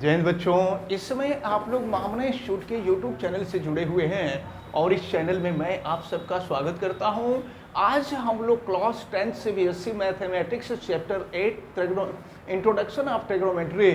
जय हिंद बच्चों, इस समय आप लोग मामना इंस्टीट्यूट के यूट्यूब चैनल से जुड़े हुए हैं और इस चैनल में मैं आप सबका स्वागत करता हूं। आज हम लोग क्लास 10 से BSc mathematics chapter 8 introduction of trigonometry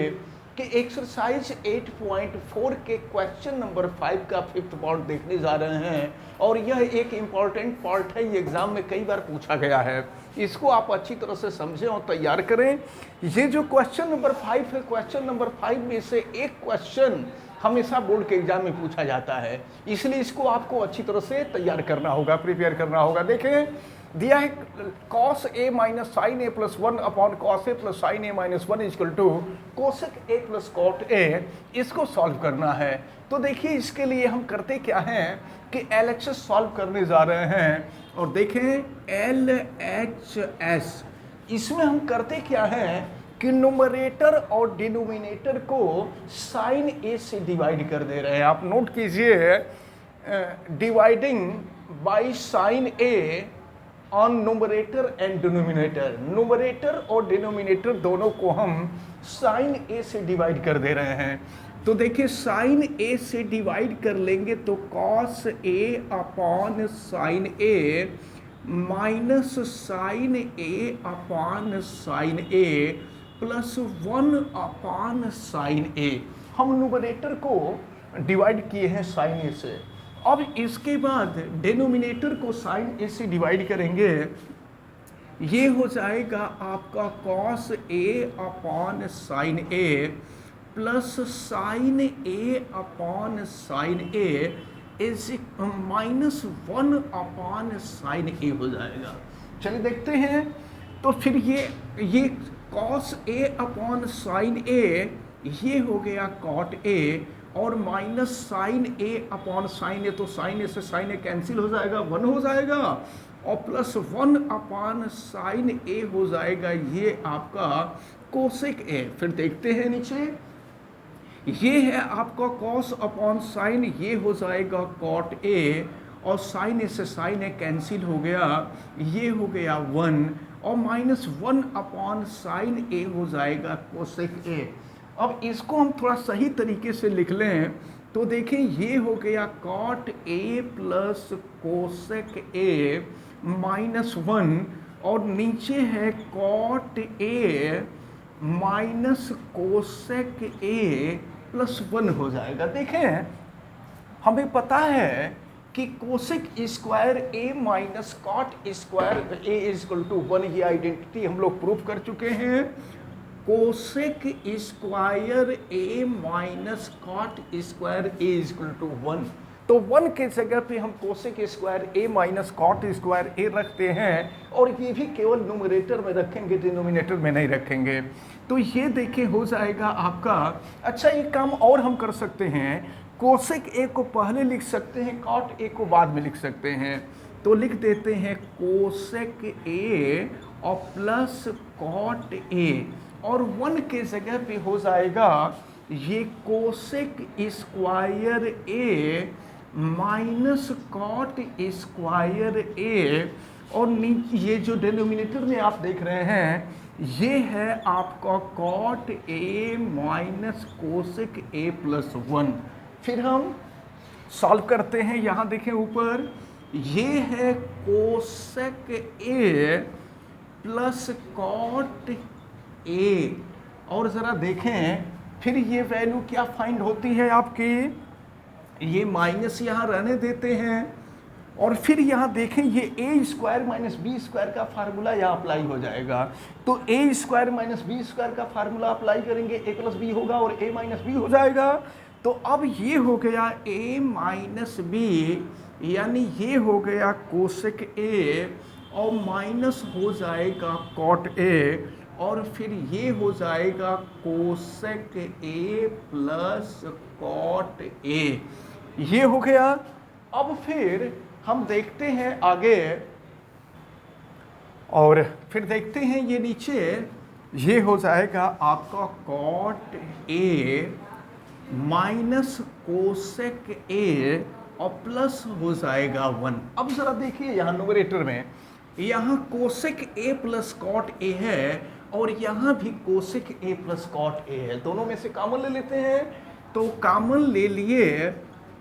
के एक्सरसाइज 8.4 के क्वेश्चन नंबर 5 का फिफ्थ पार्ट देखने जा रहे हैं। और यह एक इम्पॉर्टेंट पार्ट है, ये एग्जाम में कई बार पूछा गया है। इसको आप अच्छी तरह से समझें और तैयार करें। ये जो क्वेश्चन नंबर 5 है, क्वेश्चन नंबर 5 में से एक क्वेश्चन हमेशा बोर्ड के एग्जाम में पूछा जाता है, इसलिए इसको आपको अच्छी तरह से तैयार करना होगा, प्रिपेयर करना होगा। देखें, दिया है cos a minus sine A plus 1 upon cos A plus sine A minus 1 is equal to cosec A plus cot A. इसको सॉल्व करना है। तो देखिए, इसके लिए हम करते क्या हैं कि LHS सॉल्व करने जा रहे हैं। और देखें LHS, इसमें हम करते क्या हैं कि न्यूमरेटर और डिनोमिनेटर को साइन ए से डिवाइड कर दे रहे हैं। आप नोट कीजिए, dividing by sine A on numerator and denominator. Numerator और डिनोमिनेटर दोनों को हम साइन ए से डिवाइड कर दे रहे हैं। तो देखिए, साइन ए से डिवाइड कर लेंगे तो cos A upon sine A minus sine A upon sine A plus 1 upon sine ए। हम न्यूमरेटर को डिवाइड किए हैं साइन ए से। अब इसके बाद डिनोमिनेटर को साइन ए से डिवाइड करेंगे। ये हो जाएगा आपका cos A upon sine A plus sine A upon sine A is minus 1 upon sine A हो जाएगा। चलिए देखते हैं। तो फिर ये cos A upon sine A ये हो गया कॉट ए, और minus sine A upon sine A, तो साइन ए से साइन ए कैंसिल हो जाएगा, 1 हो जाएगा, और प्लस 1 अपॉन साइन ए हो जाएगा ये आपका कोसेक ए। फिर देखते हैं नीचे, ये है आपका कॉस अपॉन साइन, ये हो जाएगा कॉट ए, और साइन ए से साइन ए कैंसिल हो गया, ये हो गया 1, और माइनस 1 अपॉन साइन ए हो जाएगा कोसेक ए। अब इसको हम थोड़ा सही तरीके से लिख लें तो देखें, ये हो गया cot A plus cosec A minus 1, और नीचे है कॉट ए माइनस कोसेक ए प्लस 1 हो जाएगा। देखें, हमें पता है कि cosec square A minus cot square A is equal to 1, ये आइडेंटिटी हम लोग प्रूव कर चुके हैं। Cosec square A minus cot square A is equal to 1, तो 1 के जगह पे हम cosec square A minus cot square A रखते हैं, और ये भी केवल न्यूमरेटर में रखेंगे, डिनोमिनेटर में नहीं रखेंगे। तो ये देखिए हो जाएगा आपका। अच्छा, एक काम और हम कर सकते हैं, कोसेक ए को पहले लिख सकते हैं, कॉट ए को बाद में लिख सकते हैं। तो लिख देते हैं कोसेक ए और प्लस कॉट ए, और 1 के जगह पे हो जाएगा ये cosec square A minus cot square A, और नीचे ये जो डिनोमिनेटर में आप देख रहे हैं ये है आपका कॉट ए माइनस कोसेक ए प्लस 1। फिर हम सॉल्व करते हैं। यहाँ देखें ऊपर, ये है कोसेक ए प्लस कॉट ए, और ज़रा देखें फिर ये वैल्यू क्या फाइंड होती है आपकी, ये माइनस यहाँ रहने देते हैं, और फिर यहाँ देखें ये ए स्क्वायर माइनस बी स्क्वायर का फार्मूला यहाँ अप्लाई हो जाएगा। तो ए स्क्वायर माइनस बी स्क्वायर का फार्मूला अप्लाई करेंगे, ए प्लस बी होगा और ए माइनस बी हो जाएगा। तो अब ये हो गया ए माइनस बी, यानी ये हो गया कोसेक ए, और माइनस हो जाएगा कॉट ए, और फिर ये हो जाएगा cosec A plus cot a. ये हो गया। अब फिर हम देखते हैं आगे, और फिर देखते हैं ये नीचे, ये हो जाएगा आपका cot A minus cosec a, और प्लस हो जाएगा 1। अब ज़रा देखिए, यहाँ न्यूमरेटर में यहाँ cosec A plus cot a है, और यहाँ भी cosec A plus cot a है, दोनों में से कॉमन ले लेते हैं। तो कॉमन ले लिए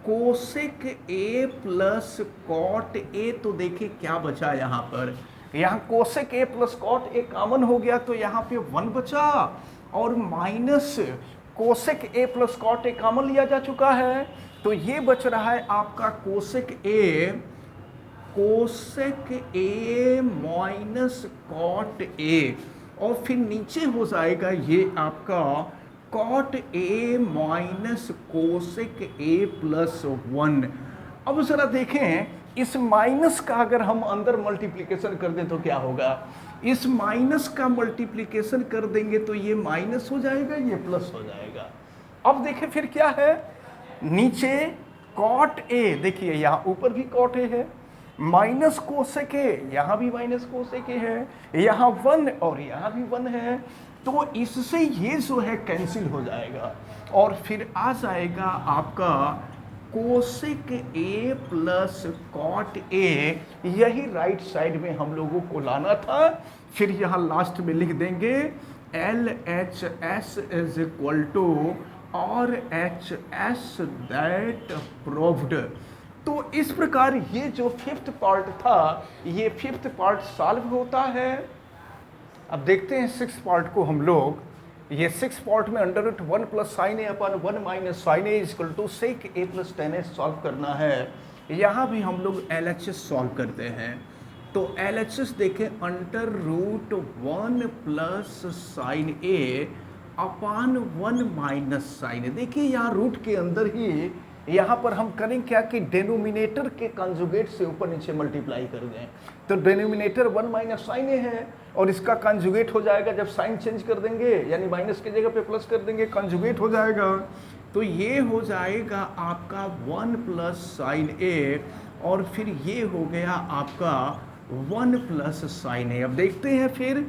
cosec A plus cot a, तो देखिए क्या बचा यहाँ पर, यहाँ cosec A plus cot a common हो गया तो यहाँ पे 1 बचा, और minus cosec A plus cot a common लिया जा चुका है, तो ये बच रहा है आपका कोसेक ए माइनस कॉट ए, और फिर नीचे हो जाएगा ये आपका कॉट ए माइनस कोसेक ए प्लस 1। अब जरा देखें, इस माइनस का अगर हम अंदर मल्टीप्लिकेशन कर दें तो क्या होगा, इस माइनस का मल्टीप्लिकेशन कर देंगे तो ये माइनस हो जाएगा, ये प्लस हो जाएगा। अब देखें फिर क्या है, नीचे कॉट ए, देखिए यहाँ ऊपर भी कॉट ए है, माइनस कोसेक ए, यहाँ भी माइनस कोसेक ए है, यहाँ 1 और यहाँ भी 1 है, तो इससे ये जो है कैंसिल हो जाएगा, और फिर आ जाएगा आपका cosec A plus cot a, यही राइट साइड में हम लोगों को लाना था। फिर यहाँ लास्ट में लिख देंगे LHS is equal to RHS that proved. तो इस प्रकार ये जो 5th पार्ट था, ये 5th पार्ट सॉल्व होता है। अब देखते हैं 6th पार्ट को हम लोग। ये 6th पार्ट में under root 1 plus sine a upon 1 minus sine a equal to sec a plus tan a solve करना है। यहाँ भी हम लोग LHS सॉल्व करते हैं, तो LHS देखें अंडर रूट 1 प्लस साइन ए अपान 1 माइनस साइन ए। देखिए यहाँ रूट के अंदर ही यहाँ पर हम करें क्या कि डेनोमिनेटर के कंजुगेट से ऊपर नीचे मल्टीप्लाई कर दें, तो डेनोमिनेटर 1 माइनस साइन ए है और इसका कंजुगेट हो जाएगा जब साइन चेंज कर देंगे, यानी माइनस की जगह पे प्लस कर देंगे, कंजुगेट हो जाएगा, तो ये हो जाएगा आपका 1 प्लस साइन ए, और फिर ये हो गया आपका 1 प्लस साइन ए। अब देखते हैं फिर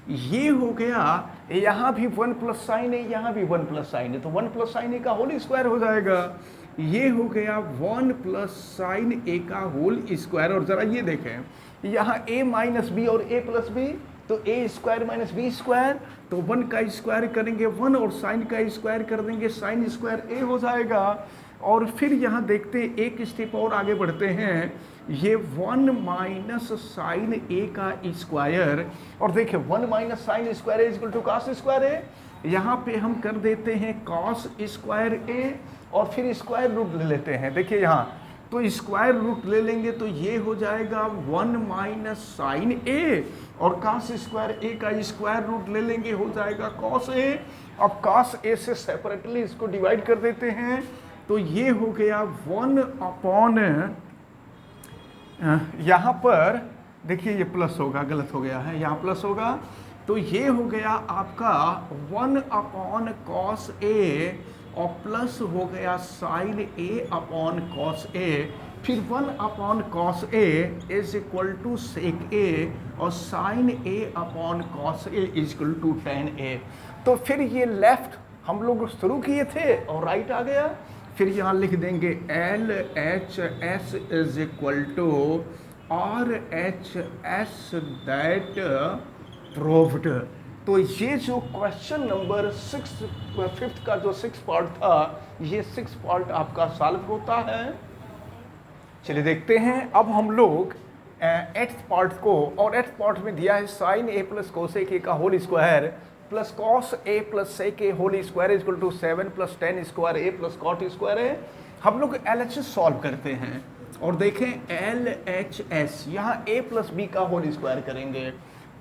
ये हो गया, यहाँ भी 1 प्लस साइन ए, यहाँ भी 1 प्लस साइन ए, तो 1 प्लस साइन ए का होल स्क्वायर हो जाएगा। ये हो गया 1 प्लस साइन ए का होल स्क्वायर, और ज़रा ये देखें यहाँ a माइनस बी और a प्लस बी, तो a square minus b square, तो 1 का स्क्वायर करेंगे 1 और साइन का स्क्वायर कर देंगे साइन स्क्वायर a हो जाएगा। और फिर यहाँ देखते हैं एक स्टेप और आगे बढ़ते हैं, ये 1 माइनस साइन a का स्क्वायर, और देखिए 1 minus sine square A equal to cos square A, यहाँ पे हम कर देते हैं कॉस स्क्वायर ए और फिर स्क्वायर रूट ले लेते हैं। देखिए यहाँ तो स्क्वायर रूट ले लेंगे तो ये हो जाएगा 1 माइनस साइन ए, और कॉस स्क्वायर ए का स्क्वायर रूट ले लेंगे हो जाएगा कॉस ए। अब कॉस ए से सेपरेटली इसको डिवाइड कर देते हैं, तो ये हो गया 1 अपॉन, यहाँ पर देखिए ये प्लस होगा, गलत हो गया है, यहाँ प्लस होगा, तो ये हो गया आपका 1 अपॉन कॉस ए और प्लस हो गया sine A upon cos A, फिर 1 upon cos A is equal to sec A, और sine A upon cos A is equal to tan A. तो फिर ये लेफ्ट हम लोग शुरू किए थे और राइट आ गया, फिर यहाँ लिख देंगे LHS is equal to RHS that proved. तो ये जो क्वेश्चन नंबर 5th का जो 6 पार्ट था, ये 6 पार्ट आपका सॉल्व होता है। चलिए देखते हैं अब हम लोग 8th पार्ट को, और 8th पार्ट में दिया है sine A plus cosec A का whole square plus cos A plus sec A whole square is equal to 7 plus tan square A plus cot square है। हम लोग LHS सॉल्व करते हैं और देखें LHS, यहाँ a प्लस बी का होल स्क्वायर करेंगे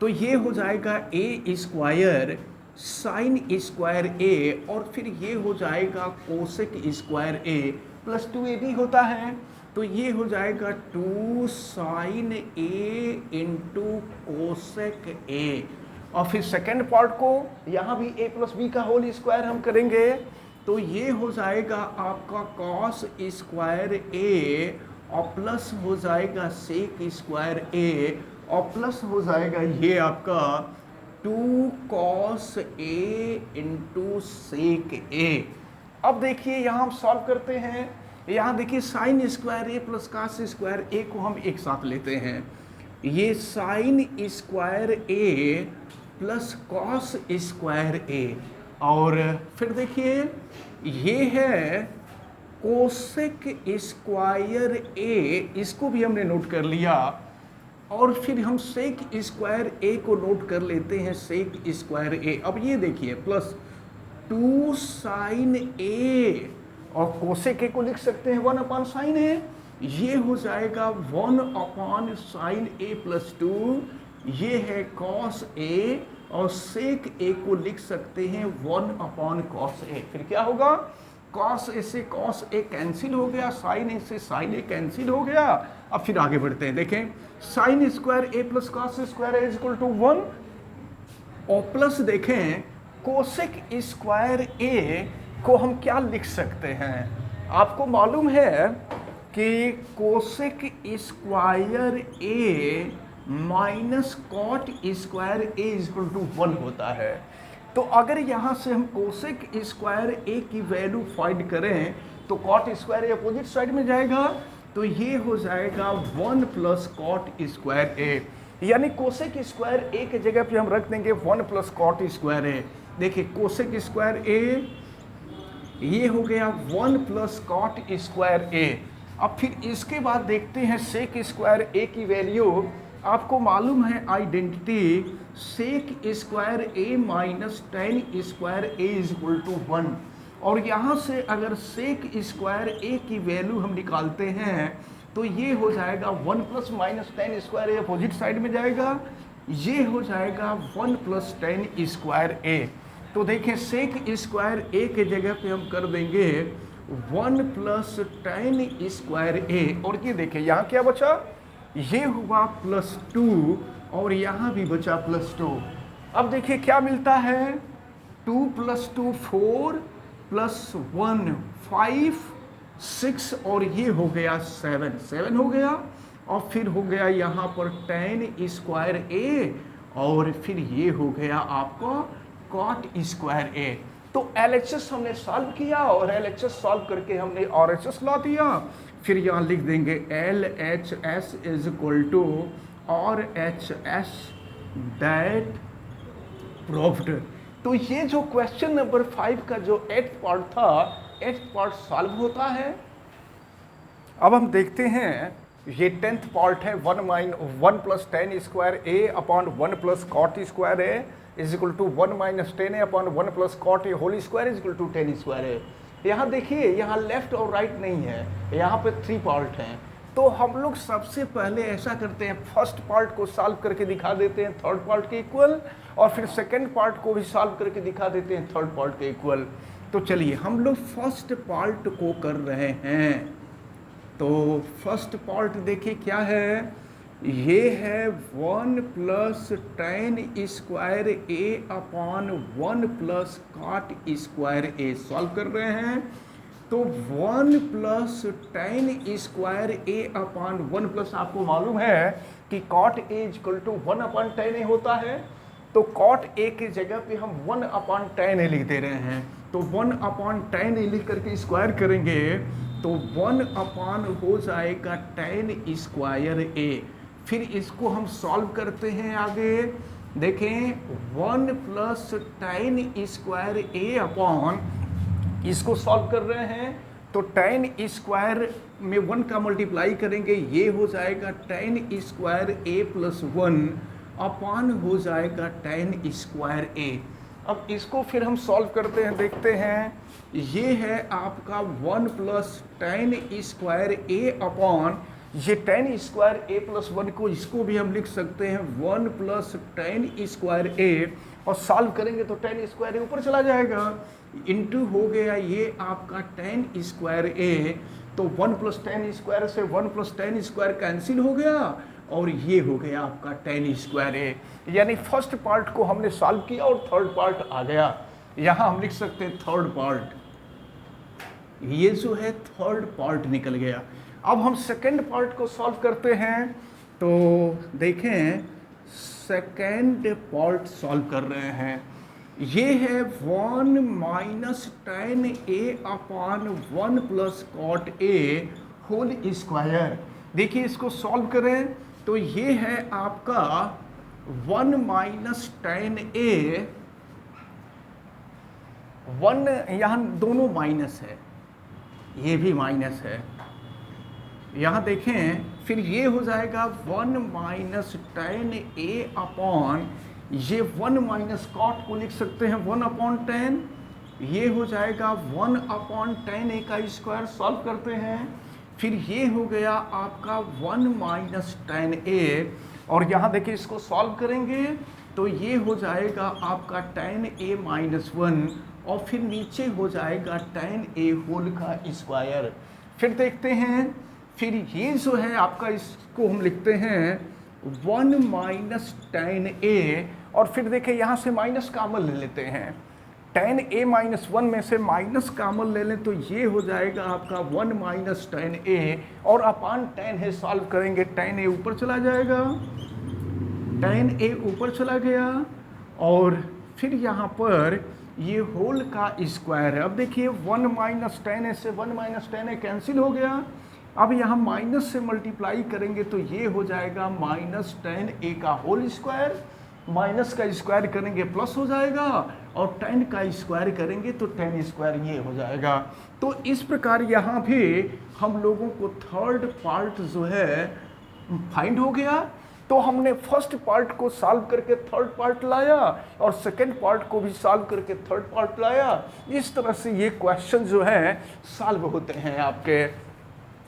तो ये हो जाएगा a square sine square a, और फिर ये हो जाएगा cosec square a plus 2ab होता है, तो ये हो जाएगा 2 sine a into cosec a। और फिर सेकेंड पार्ट को यहाँ भी a प्लस बी का होल स्क्वायर हम करेंगे, तो ये हो जाएगा आपका कॉस स्क्वायर a और प्लस हो जाएगा सेक स्क्वायर a, और प्लस हो जाएगा ये आपका 2 cos a into sec a। अब देखिए यहाँ हम सॉल्व करते हैं, यहाँ देखिए sine square a plus cos square a को हम एक साथ लेते हैं, ये sine square a plus cos square A, और फिर देखिए ये है कोसेक स्क्वायर ए, इसको भी हमने नोट कर लिया, और फिर हम सेक स्क्वायर ए को नोट कर लेते हैं, सेक स्क्वायर ए। अब ये देखिए प्लस 2 साइन ए, और कोसेक ए को लिख सकते हैं 1 अपॉन साइन ए, ये हो जाएगा 1 अपॉन साइन ए प्लस 2, ये है कॉस ए, और सेक ए को लिख सकते हैं 1 अपॉन कॉस ए। फिर क्या होगा, कॉस ए से कॉस ए कैंसिल हो गया, साइन ए से साइन ए कैंसिल हो गया। अब फिर आगे बढ़ते हैं, देखें sine square A plus cos square A is equal to 1, और प्लस देखें कोसेक स्क्वायर ए को हम क्या लिख सकते हैं, आपको मालूम है कि cosec square A minus cot square A is equal to 1 होता है। तो अगर यहाँ से हम कोसेक स्क्वायर ए की वैल्यू फाइंड करें तो कॉट स्क्वायर ए अपोजिट साइड में जाएगा, तो ये हो जाएगा 1 प्लस कॉट स्क्वायर ए, यानी कोसेक स्क्वायर ए के जगह पे हम रख देंगे 1 प्लस कॉट स्क्वायर ए। देखिए कोसेक स्क्वायर ए ये हो गया 1 प्लस कॉट स्क्वायर ए। अब फिर इसके बाद देखते हैं सेक स्क्वायर ए की वैल्यू, आपको मालूम है identity, sec square A minus tan square A is equal to 1, और यहाँ से अगर सेक स्क्वायर ए की वैल्यू हम निकालते हैं तो ये हो जाएगा 1 प्लस माइनस टेन स्क्वायर ए, अपोजिट साइड में जाएगा, ये हो जाएगा 1 प्लस टेन स्क्वायर ए। तो देखें सेक स्क्वायर ए के जगह पे हम कर देंगे 1 प्लस टेन स्क्वायर ए, और ये देखें यहाँ क्या बचा, ये हुआ प्लस 2, और यहाँ भी बचा प्लस 2। अब देखिए क्या मिलता है, 2 प्लस 2 4 प्लस 1 5 6, और ये हो गया 7 हो गया, और फिर हो गया यहाँ पर टेन स्क्वायर ए, और फिर ये हो गया आपका कॉट स्क्वायर ए। तो LHS हमने सॉल्व किया, और LHS सॉल्व करके हमने RHS ला दिया। फिर यहाँ लिख देंगे LHS is equal to RHS that proved. तो ये जो क्वेश्चन नंबर 5 का जो 8th पार्ट था, 8th पार्ट सॉल्व होता है। अब हम देखते हैं ये 10th पार्ट है, 1 plus tan square A upon 1 plus cot square A is equal to 1 minus tan A upon 1 plus cot A whole square is equal to 10 square A. यहाँ देखिए यहाँ लेफ्ट और राइट नहीं है, यहाँ पे 3 पार्ट हैं। तो हम लोग सबसे पहले ऐसा करते हैं, फर्स्ट पार्ट को सॉल्व करके दिखा देते हैं थर्ड पार्ट के इक्वल, और फिर सेकंड पार्ट को भी सॉल्व करके दिखा देते हैं थर्ड पार्ट के इक्वल। तो चलिए हम लोग फर्स्ट पार्ट को कर रहे हैं। तो फर्स्ट पार्ट देखिए क्या है, ये है 1 plus tan square A upon 1 plus cot square A solve कर रहे हैं। तो 1 plus tan square A upon 1 plus, आपको मालूम है कि cot A equal to 1 upon tan A होता है, तो कॉट ए की जगह पे हम 1 अपॉन टेन ए लिख दे रहे हैं। तो 1 अपॉन टेन ए लिख करके स्क्वायर करेंगे तो 1 अपॉन हो जाएगा टेन स्क्वायर ए। फिर इसको हम सॉल्व करते हैं आगे, देखें 1 plus tan square A upon, इसको सॉल्व कर रहे हैं तो टेन स्क्वायर में 1 का मल्टीप्लाई करेंगे, ये हो जाएगा टेन स्क्वायर ए प्लस 1 अपॉन हो जाएगा टेन स्क्वायर ए। अब इसको फिर हम सॉल्व करते हैं, देखते हैं, ये है आपका 1 plus tan square A upon, ये टेन स्क्वायर ए प्लस 1 को, इसको भी हम लिख सकते हैं 1 प्लस टेन स्क्वायर ए, और सॉल्व करेंगे तो टेन स्क्वायर ए ऊपर चला जाएगा, इंटू हो गया ये आपका टेन स्क्वायर ए। तो 1 प्लस टेन स्क्वायर से 1 प्लस टेन स्क्वायर कैंसिल हो गया, और ये हो गया आपका टेन स्क्वायर ए। यानी फर्स्ट पार्ट को हमने सॉल्व किया और थर्ड पार्ट आ गया। यहाँ हम लिख सकते हैं थर्ड पार्ट, ये जो है थर्ड पार्ट निकल गया। अब हम सेकेंड पार्ट को सॉल्व करते हैं, तो देखें सेकेंड पार्ट सॉल्व कर रहे हैं। ये है 1 माइनस टेन ए अपॉन 1 प्लस कॉट ए होल स्क्वायर। देखिए इसको सॉल्व करें तो ये है आपका 1 माइनस टेन ए, 1 यहाँ दोनों माइनस है, ये भी माइनस है, यहाँ देखें, फिर ये हो जाएगा 1 माइनस टेन ए अपॉन, ये 1 माइनस कॉट को लिख सकते हैं 1 अपॉन 10, ये हो जाएगा 1 अपॉन 10 ए का स्क्वायर, सॉल्व करते हैं, फिर ये हो गया आपका 1 माइनस 10 ए, और यहाँ देखिए इसको सॉल्व करेंगे तो ये हो जाएगा आपका 10 ए माइनस 1, और फिर नीचे हो जाएगा 10 ए होल का स्क्वायर। फिर देखते हैं, फिर ये जो है आपका, इसको हम लिखते हैं 1 माइनस 10 ए, और फिर देखें यहाँ से माइनस कॉमन ले लेते हैं, 10 ए माइनस 1 में से माइनस कॉमन ले लें तो ये हो जाएगा आपका 1 माइनस 10 ए, और अपान 10 है, सॉल्व करेंगे 10 ए ऊपर चला जाएगा, 10 ए ऊपर चला गया, और फिर यहाँ पर ये होल का स्क्वायर है। अब देखिए 1 माइनस 10 ए से 1 माइनस 10 ए कैंसिल हो गया, अब यहाँ माइनस से मल्टीप्लाई करेंगे तो ये हो जाएगा माइनस 10 ए का होल स्क्वायर, माइनस का स्क्वायर करेंगे प्लस हो जाएगा, और 10 का स्क्वायर करेंगे तो 10 स्क्वायर ये हो जाएगा। तो इस प्रकार यहाँ भी हम लोगों को थर्ड पार्ट जो है फाइंड हो गया। तो हमने फर्स्ट पार्ट को सॉल्व करके थर्ड पार्ट लाया, और सेकंड पार्ट को भी सॉल्व करके थर्ड पार्ट लाया। इस तरह से ये क्वेश्चन जो है सॉल्व होते हैं आपके।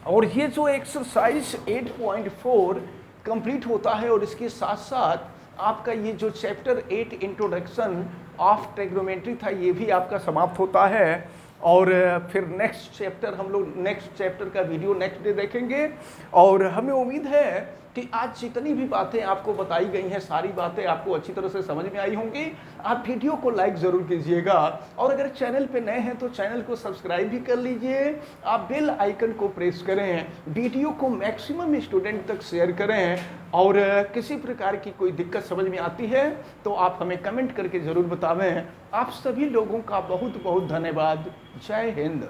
और ये जो एक्सरसाइज 8.4 कंप्लीट होता है, और इसके साथ साथ आपका ये जो चैप्टर 8 इंट्रोडक्शन ऑफ ट्रिग्नोमेट्री था, ये भी आपका समाप्त होता है। और फिर नेक्स्ट चैप्टर हम लोग नेक्स्ट चैप्टर का वीडियो नेक्स्ट डे देखेंगे। और हमें उम्मीद है कि आज जितनी भी बातें आपको बताई गई हैं, सारी बातें आपको अच्छी तरह से समझ में आई होंगी। आप वीडियो को लाइक ज़रूर कीजिएगा, और अगर चैनल पे नए हैं तो चैनल को सब्सक्राइब भी कर लीजिए। आप बेल आइकन को प्रेस करें, वीडियो को मैक्सिमम स्टूडेंट तक शेयर करें, और किसी प्रकार की कोई दिक्कत समझ में आती है तो आप हमें कमेंट करके ज़रूर बतावें। आप सभी लोगों का बहुत बहुत धन्यवाद। जय हिंद।